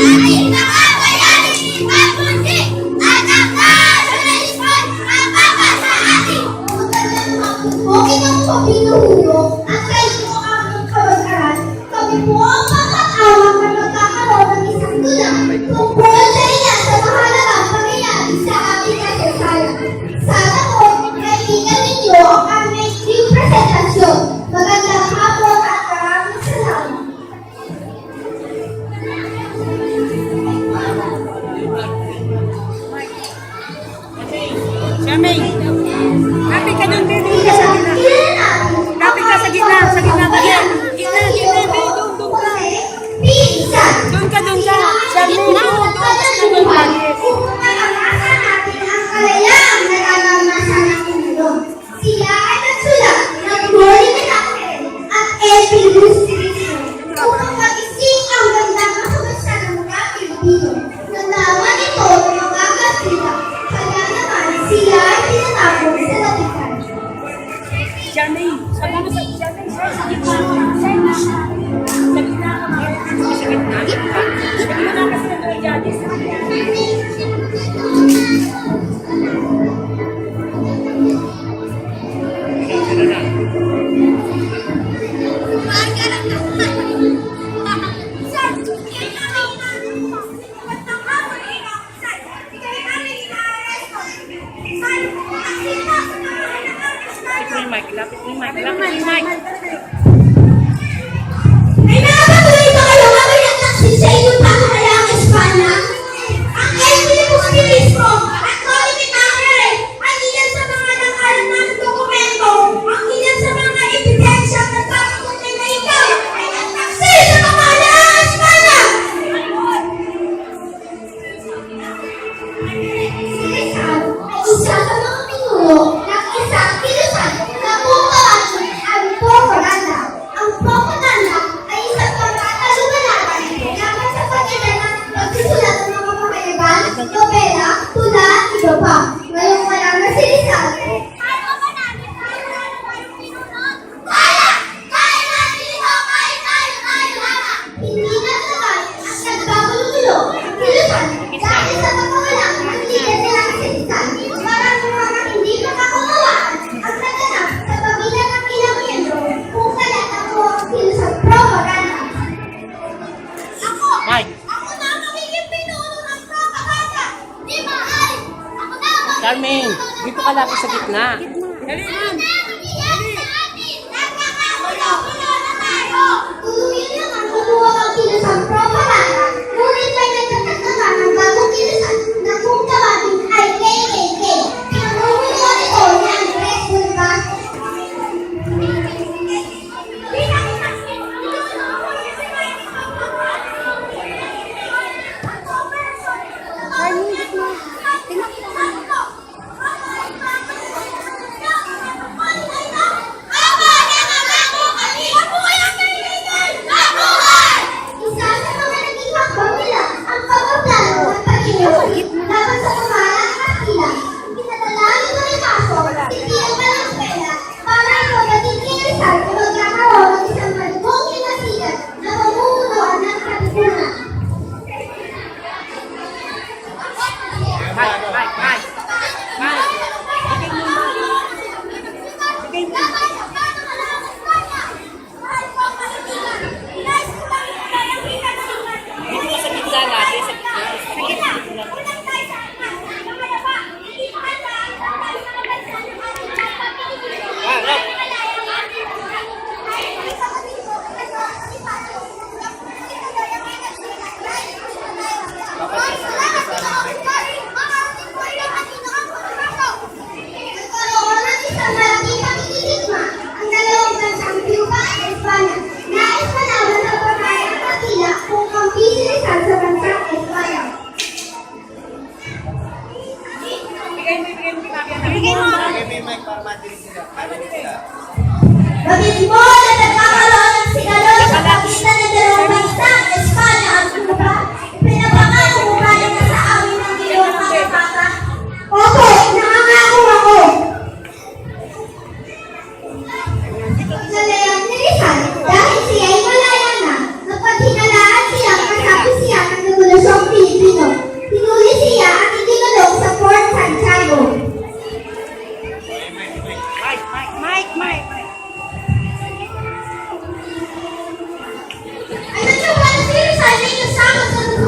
ating mga bayani at kundi at ang nasyonalismo ang papa sa atin. Magandang hapon po, inyong pabinuhulo at sa inyo aming kamag-aral. Kami po ang makakawang na magkakaroon ng isang tulang tungkol sa ilan sa mahalagang pangyayari sa ating kasaysayan. Sana po, kaibigan ninyo ang aming new presentasyon. Magandang hapon at maraming salamat. Shaming, kapit ka doon, baby. Ka sa gitna. Kapit ka sa gitna. Sa gitna ka yan. Gitna, baby. Doon ka. Doon ka. Shaming, doon ka lagi. Upang maranasan natin ang kalayaang nararanasan ng mundo. Sila ay nagsulat ng Glory Menachem at Epilus Christo upang mag-ising ang gandang masulat ng mga Pilipino. Nalaman ito ng mga Kastila, kaya naman sila ay tinatapos sa Latikan. Shaming, sabi mo sa Shaming, sir, sa gitna. Sa gitna ka, mga. Sa gitna. Sa gitna kasi ng mga judges. Lapit mo yung mic. May nakapatuloy ba kayo mamayang taksin sa inyong pamahalaang Espanya? Ang Epilus Christo at Glory Menachem ay ilan sa mga nakalat ng dokumento, ang ilan sa mga ebidensya at nagpapatunay na ikaw ay nagtaksin sa pamahalaang Espanya! Si Rizal ay isa sa mga pinuno ng isang kilusan na bumawasan ang propaganda. Ang propaganda ay isang pagkakalubalatan laban sa pagitan ng pagsusulat ng mga pamayagan, nobela, tula, at iba pa. Ngayong wala na si Rizal. Kaya ba natin tayo tayong pinunod? Kaya! Kaya natin ito! Kaya tayo lamang! Hindi nagtagal at nagbagulo-gulo ang kilusan dahil sa pagkawalang ng lider nila si Rizal. Maraming mga hindi makakunawaan ang naganap sa pagitan ng ilang miyembro kung kaya ako ang kilusang propaganda. Mike. Ako na ang magiging pinuno ng propaganda! Di ba, Ay? Ako na ang Carmen, dito ka lapit sa gitna. Dali, ma'am! Nagkakagulo-gulo na tayo! Tuluyan lang ang luluwag ang kilusang propaganda, ngunit may nagtatagdagan ng bagong kilusan na kung tawagin ay KKK. Pinangungulo nito ni Andres Bulgar.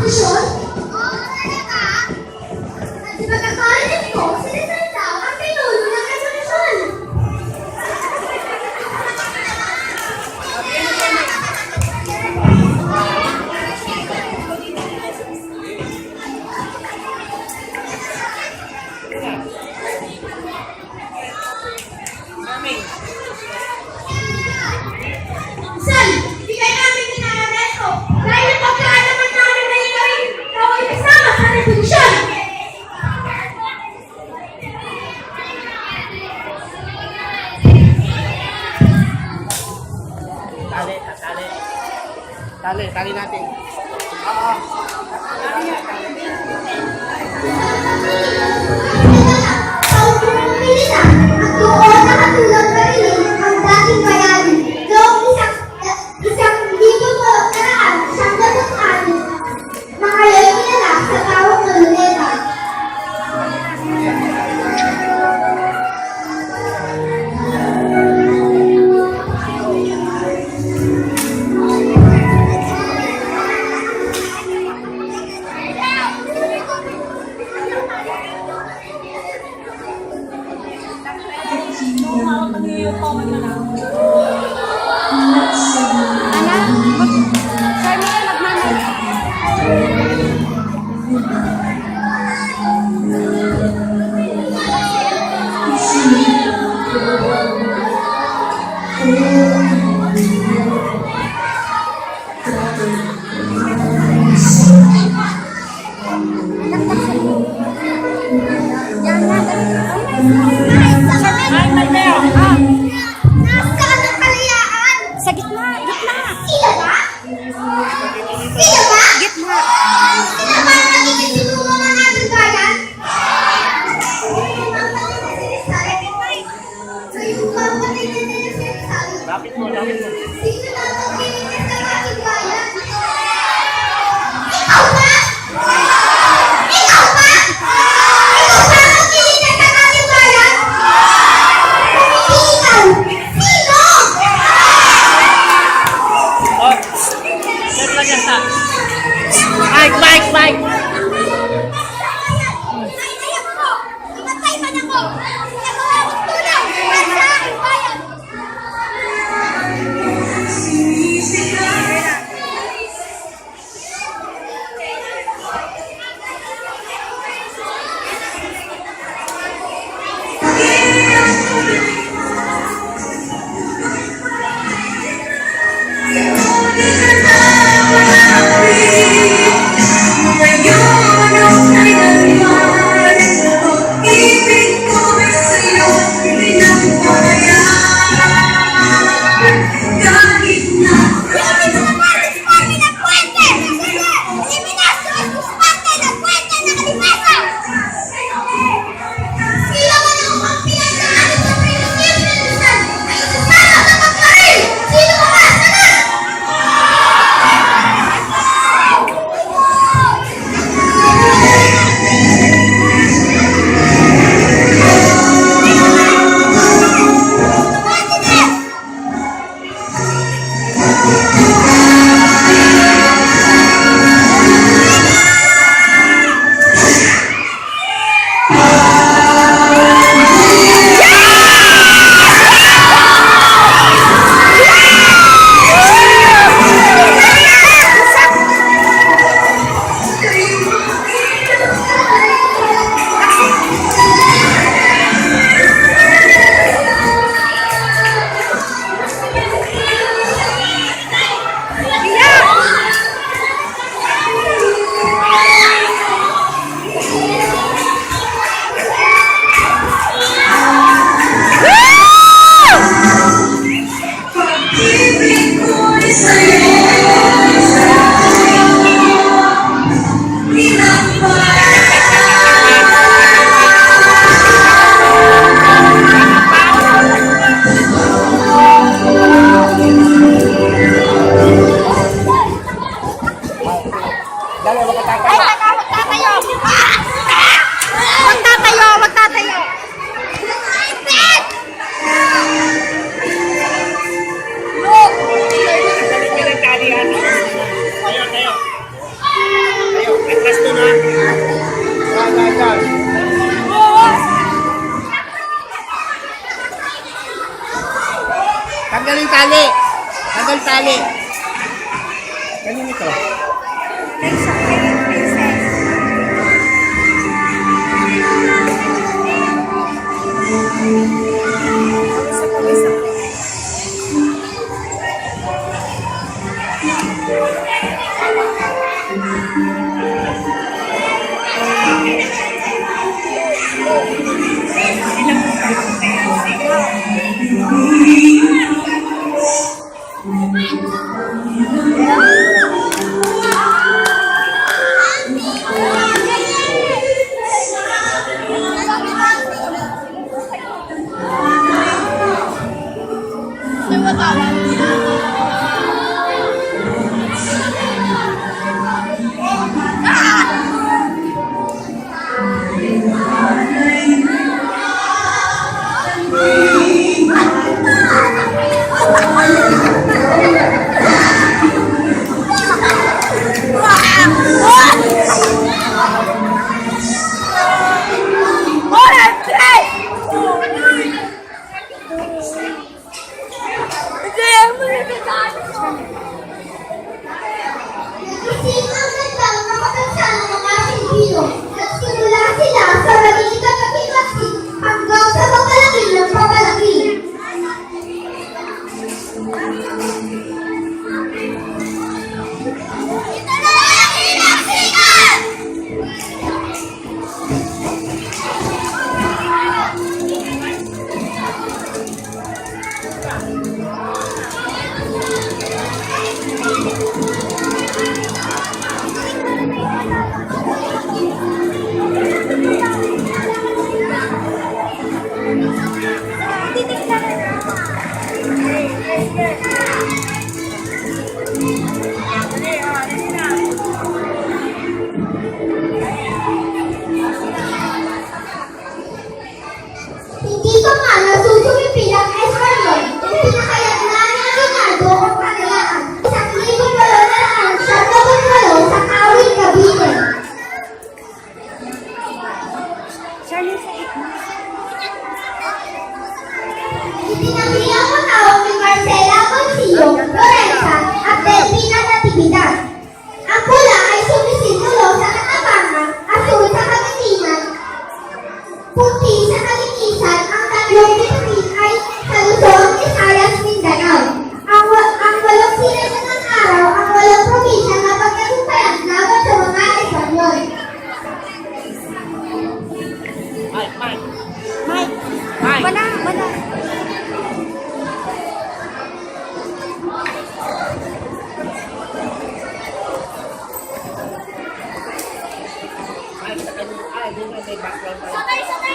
posisyon? Oo, talaga. At sa pagkakarinig ko, sinisalita ang pinuno ng resolusyon. San, bigay namin pinarareto dahil pagkaalaman namin na ikaw ay kasama sa resolusyon. Tali natin. Ang pumilitan at doon nakatulog na rin ang dating bayani. Noong isang libo mo karaan, siyang dapat-ani, na ngayon pinalak sa tawag ng Luneta. Nasaan ang kalayaan? Sa gitna, gitna. Sila ba? Sila ba? Gitna. Sila ba ang nagiging sinumo ng ating bayan? Kayo ba ang patingin na sinasabi? Lapit mo, lapit mo. Sino ba ang patingin ng ating bayan? Ikaw ba? Ikaw ba? Ikaw ba ang patingin ng ating bayan? Hindi ikaw! Sino? Oh, set lang yan sa. Mike. Atras doon ha. Yan. Tanggal yung tali. Tanggal tali. Ganyan ito. Nagsisimang nagtang nakapagsa ng mga Pilipino. Nagsimula sila sa maliit na kapitasi hanggang sa papalaki ng papalaki. Ito na ang pinagsikan! Hindi ko nga nasusumipil ang eskwalyon. Yung pinakayagnan ng Leonardo o Kalayaan. 1,800 sa Kawit, Cavite. Itinanghiyang matawag ni Marcela Consillo, Lorenza at Delfina Natividad. Ang pula ay sumisitulo sa katapangan, asul sa kagitingan, puti sa kalinisan, ang tatlong bituin ay sa Luzon, Visayas, Mindanao. Ang walong silang ng araw, ang walong probinsya na pagkatumpayan laban sa mga Espanyol. Mike. Wala. Ay, doon na may background tayo. Sabay-sabay